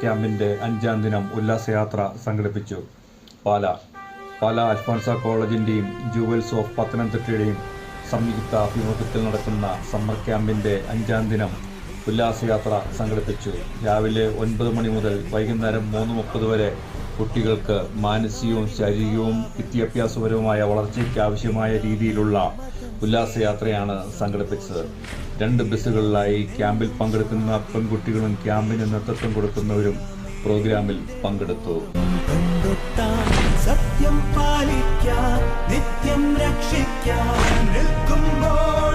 ക്യാമ്പിൻ്റെ 5ാം ദിനം ഉല്ലാസയാത്ര സംഘടിപ്പിച്ചു. പാല Alphonsa കോളേജിൻ്റെയും jewels of പത്തനംതിട്ടയുടെയും സംയുക്ത ആഭിമുഖ്യത്തിൽ നടക്കുന്ന സമ്മർ ക്യാമ്പിൻ്റെ 5ാം ദിനം ഉല്ലാസയാത്ര സംഘടിപ്പിച്ചു. രാവിലെ 9 മണി മുതൽ വൈകുന്നേരം 3:30 വരെ കുട്ടികൾക്ക് മാനസികവും ശാരീരികവും വിദ്യാഭ്യാസപരവുമായ വളർച്ചയ്ക്ക് ആവശ്യമായ രീതിയിലുള്ള ഉല്ലാസയാത്രയാണ് സംഘടിപ്പിച്ചത്. 2 ബസ്സുകളിലായി ക്യാമ്പിൽ പങ്കെടുക്കുന്ന പെൺകുട്ടികളും ക്യാമ്പിന് നേതൃത്വം കൊടുക്കുന്നവരും പ്രോഗ്രാമിൽ പങ്കെടുത്തു. സത്യം പാലിക്കാൻ നിത്യം രക്ഷിക്കാൻ നിൽക്കുമ്പോൾ